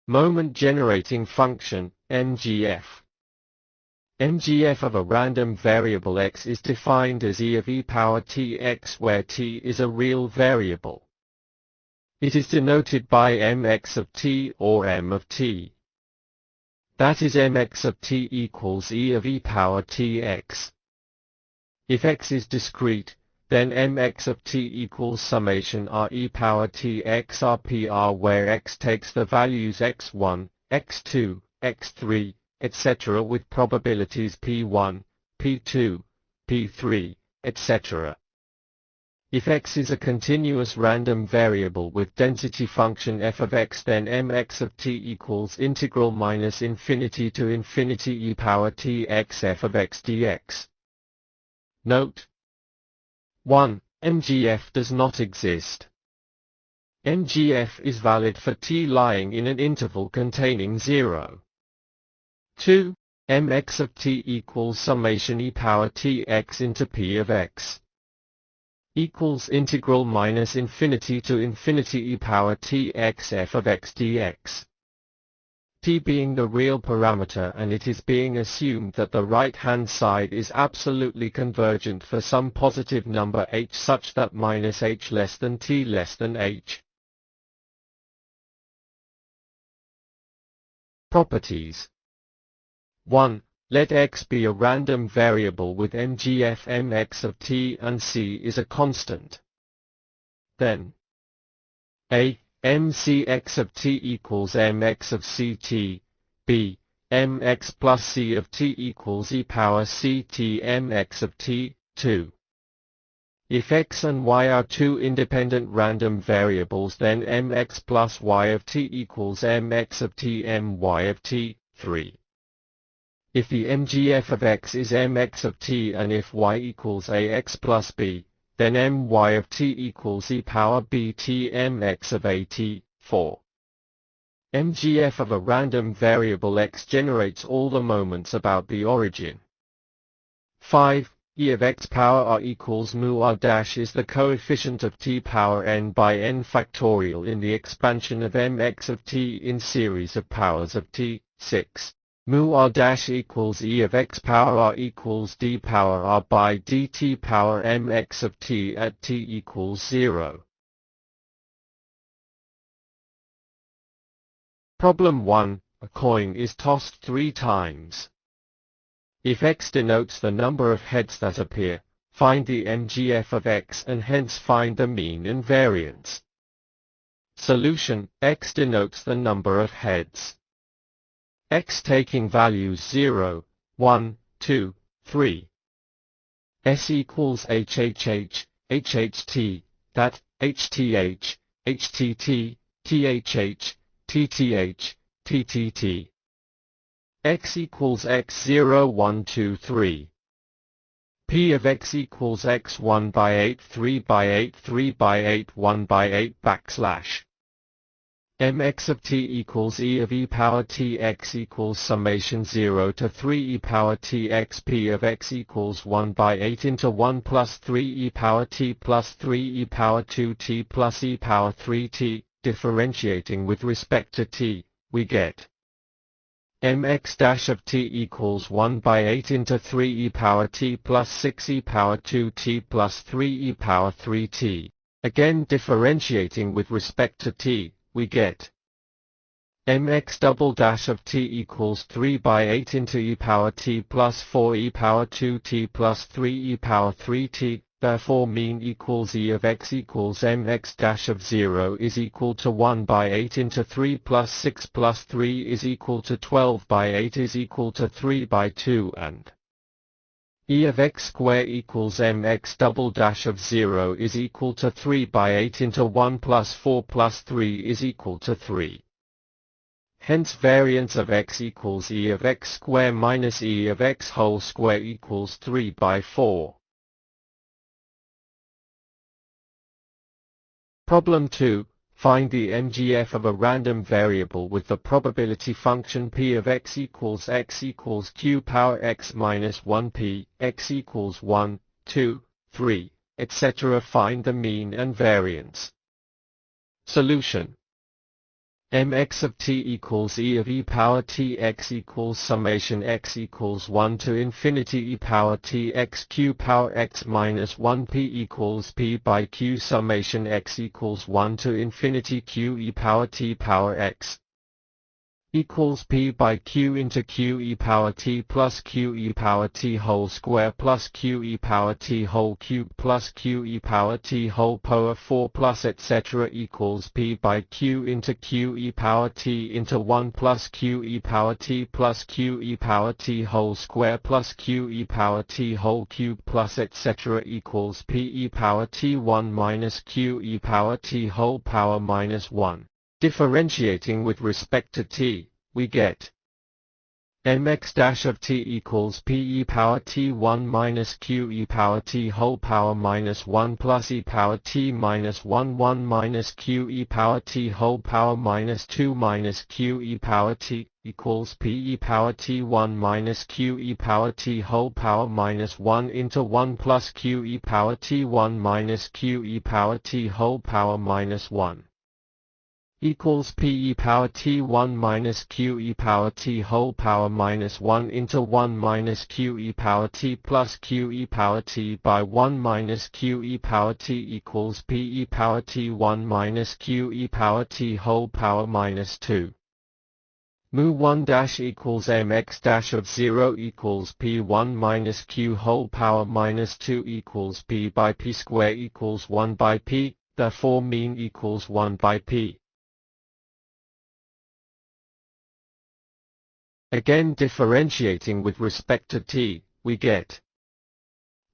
Moment generating function, MGF. MGF of a random variable x is defined as e of e power tx, where t is a real variable. It is denoted by mx of t or m of t. That is, mx of t equals e of e power tx. If x is discrete, then mx of t equals summation r e power tx rpr, where x takes the values x1, x2, x3, etc. with probabilities p1, p2, p3, etc. If x is a continuous random variable with density function f of x, then mx of t equals integral minus infinity to infinity e power tx f of x dx. Note: 1. MGF does not exist. MGF is valid for t lying in an interval containing 0. 2. Mx of t equals summation e power tx into p of x equals integral minus infinity to infinity e power tx f of x dx. T being the real parameter, and it is being assumed that the right-hand side is absolutely convergent for some positive number h such that minus h less than t less than h. Properties. 1. Let x be a random variable with MGF mx of t and c is a constant. Then a. mcx of t equals mx of ct. b. mx plus c of t equals e power ct mx of t. 2. If x and y are two independent random variables, then mx plus y of t equals mx of t my of t. 3. If the MGF of x is mx of t and if y equals ax plus b, then my of t equals e power bt mx of at. 4. MGF of a random variable x generates all the moments about the origin. 5. E of x power r equals mu r dash is the coefficient of t power n by n factorial in the expansion of mx of t in series of powers of t. 6. Mu r dash equals e of x power r equals d power r by dt power mx of t at t equals 0. Problem 1. A coin is tossed 3 times. If x denotes the number of heads that appear, find the MGF of x and hence find the mean and variance. Solution: x denotes the number of heads. X taking values 0, 1, 2, 3. S equals HHH, HHT, that, HTH, HTT, THH, TTH, TTT. X equals x0, 1, 2, 3. P of x equals x1 by 8, 3 by 8, 3 by 8, 1 by 8 backslash. Mx of t equals e of e power tx equals summation 0 to 3 e power tx. P of x equals 1 by 8 into 1 plus 3 e power t plus 3 e power 2t plus e power 3t. Differentiating with respect to t, we get mx dash of t equals 1 by 8 into 3 e power t plus 6 e power 2t plus 3 e power 3t. Again differentiating with respect to t, we get mx double dash of t equals 3 by 8 into e power t plus 4 e power 2t plus 3 e power 3t. Therefore mean equals e of x equals mx dash of 0 is equal to 1 by 8 into 3 plus 6 plus 3 is equal to 12 by 8 is equal to 3 by 2, and e of x square equals mx double dash of 0 is equal to 3 by 8 into 1 plus 4 plus 3 is equal to 3. Hence variance of x equals e of x square minus e of x whole square equals 3 by 4. Problem 2. Find the MGF of a random variable with the probability function p of x equals q power x minus 1p, x equals 1, 2, 3, etc. Find the mean and variance. Solution: mx of t equals e of e power t x equals summation x equals 1 to infinity e power t x q power x minus 1 p equals p by q summation x equals 1 to infinity q e power t power x equals p by q into q e power t plus q e power t whole square plus q e power t whole cube plus q e power t whole power 4 plus etc. equals p by q into q e power t into 1 plus q e power t plus q e power t whole square plus q e power t whole cube plus etc. equals p e power t 1 minus q e power t whole power minus 1. Differentiating with respect to t, we get mx dash of t equals p e power t 1 minus q e power t whole power minus 1 plus e power t minus 1 1 minus q e power t whole power minus 2 minus q e power t equals p e power t 1 minus q e power t whole power minus 1 into 1 plus q e power t 1 minus q e power t whole power minus 1. Equals p e power t 1 minus q e power t whole power minus 1 into 1 minus q e power t plus q e power t by 1 minus q e power t equals p e power t 1 minus q e power t whole power minus 2. Mu 1 dash equals mx dash of 0 equals p1 minus q whole power minus 2 equals p by p square equals 1 by p, therefore mean equals 1 by p. Again differentiating with respect to t, we get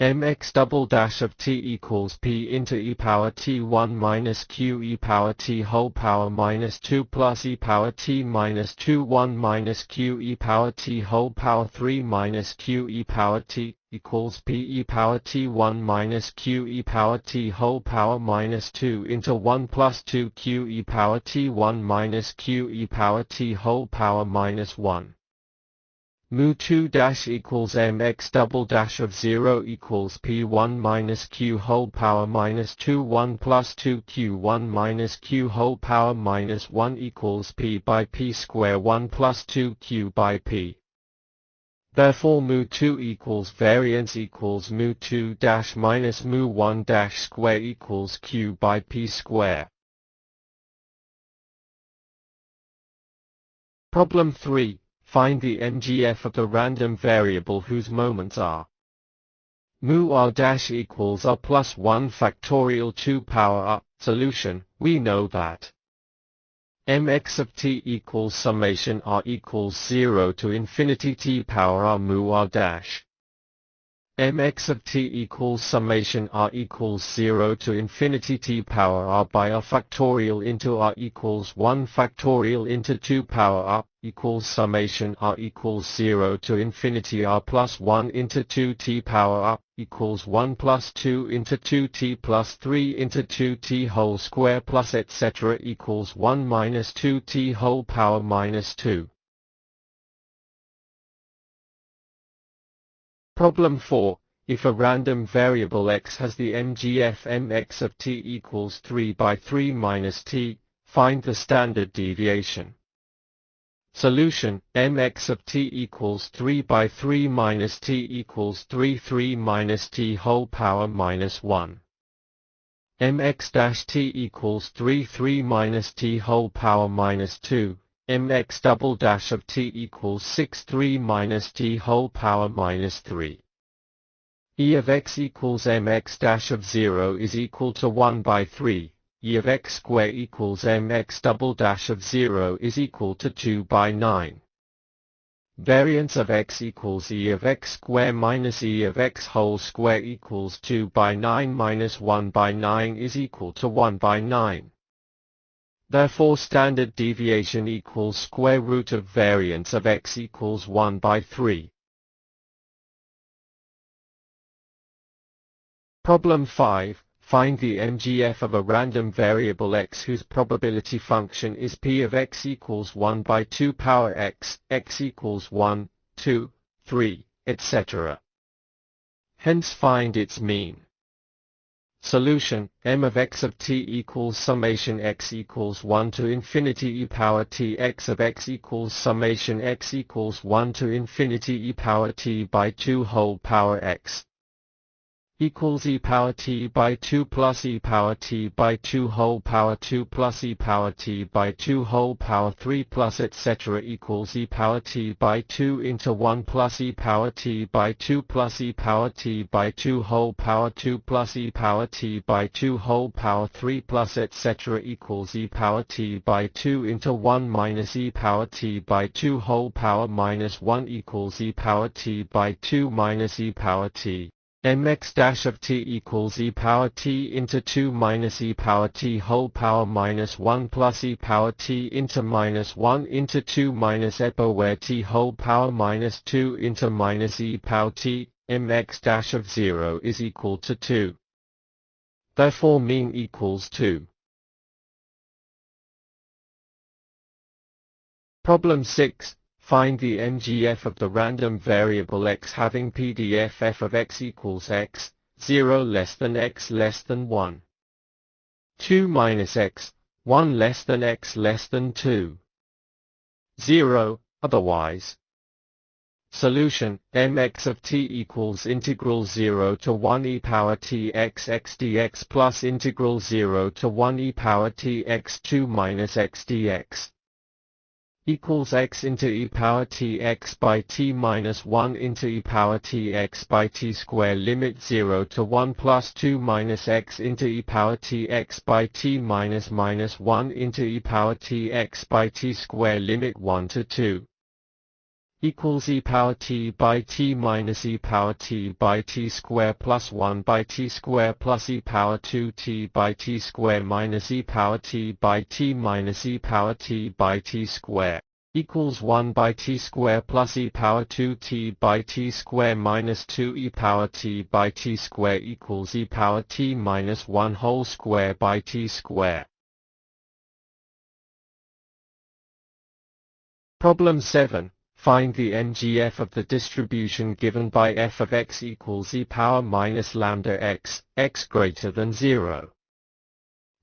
mx double dash of t equals p into e power t 1 minus q e power t whole power minus 2 plus e power t minus 2 1 minus q e power t whole power 3 minus q e power t equals p e power t 1 minus q e power t whole power minus 2 into 1 plus 2 q e power t 1 minus q e power t whole power minus 1. Mu 2 dash equals mx double dash of 0 equals p1 minus q whole power minus 2 1 plus 2 q1 minus q whole power minus 1 equals p by p square 1 plus 2 q by p. Therefore mu 2 equals variance equals mu 2 dash minus mu 1 dash square equals q by p square. Problem 3. Find the MGF of the random variable whose moments are mu r dash equals r plus 1 factorial 2 power r. Solution, we know that mx of t equals summation r equals 0 to infinity t power r mu r dash. mx of t equals summation r equals 0 to infinity t power r by r factorial into r equals 1 factorial into 2 power r equals summation r equals 0 to infinity r plus 1 into 2 t power r equals 1 plus 2 into 2 t plus 3 into 2 t whole square plus etc. equals 1 minus 2 t whole power minus 2. Problem 4. If a random variable x has the MGF mx of t equals 3 by 3 minus t, find the standard deviation. Solution, mx of t equals 3 by 3 minus t equals 3 minus t whole power minus 1. mx dash t equals 3 minus t whole power minus 2. mx double dash of t equals 3 minus t whole power minus 3. E of x equals mx dash of 0 is equal to 1 by 3. E of x square equals mx double dash of 0 is equal to 2 by 9. Variance of x equals e of x square minus e of x whole square equals 2 by 9 minus 1 by 9 is equal to 1 by 9. Therefore standard deviation equals square root of variance of x equals 1 by 3. Problem 5. Find the MGF of a random variable x whose probability function is p of x equals 1 by 2 power x, x equals 1, 2, 3, etc. Hence find its mean. Solution: m of x of t equals summation x equals 1 to infinity e power t x of x equals summation x equals 1 to infinity e power t by 2 whole power x equals e power t by 2 plus e power t by 2 whole power 2 plus e power t by 2 whole power 3 plus etc. equals e power t by 2 into 1 plus e power t by 2 plus e power t by 2 whole power 2 plus e power t by 2 whole power 3 plus etc. equals e power t by 2 into 1 minus e power t by 2 whole power minus 1 equals e power t by 2 minus e power t. mx dash of t equals e power t into 2 minus e power t whole power minus 1 plus e power t into minus 1 into 2 minus epo where t whole power minus 2 into minus e power t, mx dash of 0 is equal to 2. Therefore mean equals 2. Problem 6. Find the MGF of the random variable x having PDF f of x equals x, 0 less than x less than 1. 2 minus x, 1 less than x less than 2. 0, otherwise. Solution: mx of t equals integral 0 to 1 e power t x x dx plus integral 0 to 1 e power t x 2 minus x dx. Equals x into e power t x by t minus 1 into e power t x by t square limit 0 to 1 plus 2 minus x into e power t x by t minus 1 into e power t x by t square limit 1 to 2. Equals e power t by t minus e power t by t square plus 1 by t square plus e power 2t by t square minus e power t by t minus e power t by t square equals 1 by t square plus e power 2t by t square minus 2 e power t by t square equals e power t minus 1 whole square by t square. Problem 7. Find the MGF of the distribution given by f of x equals e power minus lambda x, x greater than 0.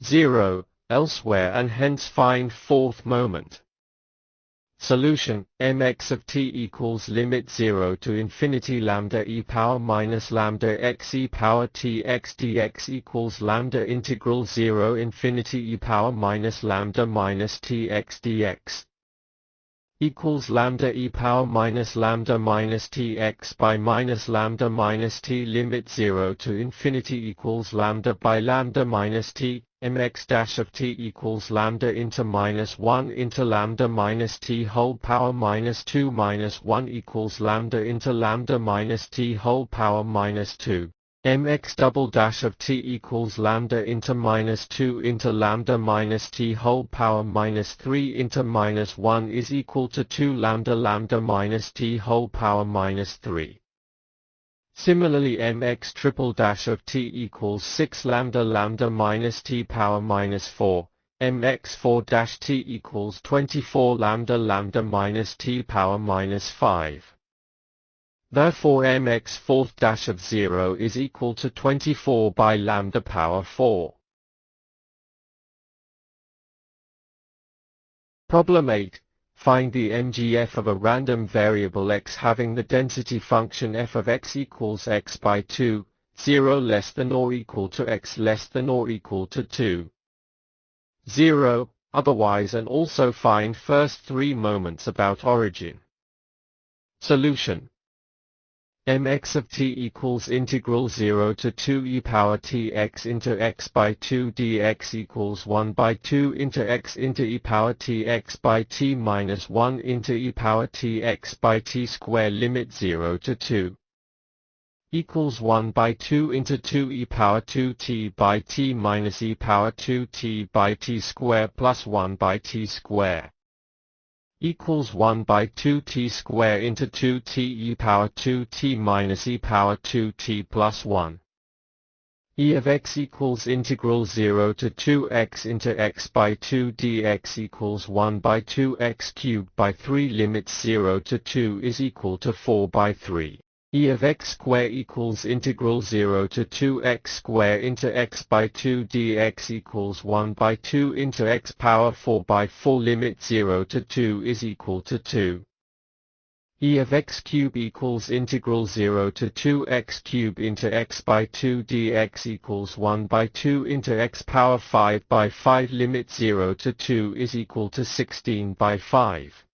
0, elsewhere and hence find fourth moment. Solution: mx of t equals limit 0 to infinity lambda e power minus lambda x e power t x dx equals lambda integral 0 infinity e power minus lambda minus t x dx. Equals lambda e power minus t x by minus lambda minus t limit 0 to infinity equals lambda by lambda minus t, mx dash of t equals lambda into minus 1 into lambda minus t whole power minus 2 minus 1 equals lambda into lambda minus t whole power minus 2. mx double dash of t equals lambda into minus 2 into lambda minus t whole power minus 3 into minus 1 is equal to 2 lambda minus t whole power minus 3. Similarly mx triple dash of t equals 6 lambda minus t power minus 4, mx 4 dash t equals 24 lambda minus t power minus 5. Therefore mx fourth dash of 0 is equal to 24 by lambda power 4. Problem 8. Find the MGF of a random variable x having the density function f of x equals x by 2, 0 less than or equal to x less than or equal to 2. 0, otherwise and also find first three moments about origin. Solution: mx of t equals integral 0 to 2 e power t x into x by 2 dx equals 1 by 2 into x into e power t x by t minus 1 into e power t x by t square limit 0 to 2. Equals 1 by 2 into 2 e power 2t by t minus e power 2t by t square plus 1 by t square. Equals 1 by 2t square into 2t e power 2t minus e power 2t plus 1. E of x equals integral 0 to 2x into x by 2 dx equals 1 by 2x cubed by 3 limits 0 to 2 is equal to 4 by 3. E of x square equals integral 0 to 2x square into x by 2 dx equals 1 by 2 into x power 4 by 4 limit 0 to 2 is equal to 2. E of x cube equals integral 0 to 2x cube into x by 2 dx equals 1 by 2 into x power 5 by 5 limit 0 to 2 is equal to 16 by 5.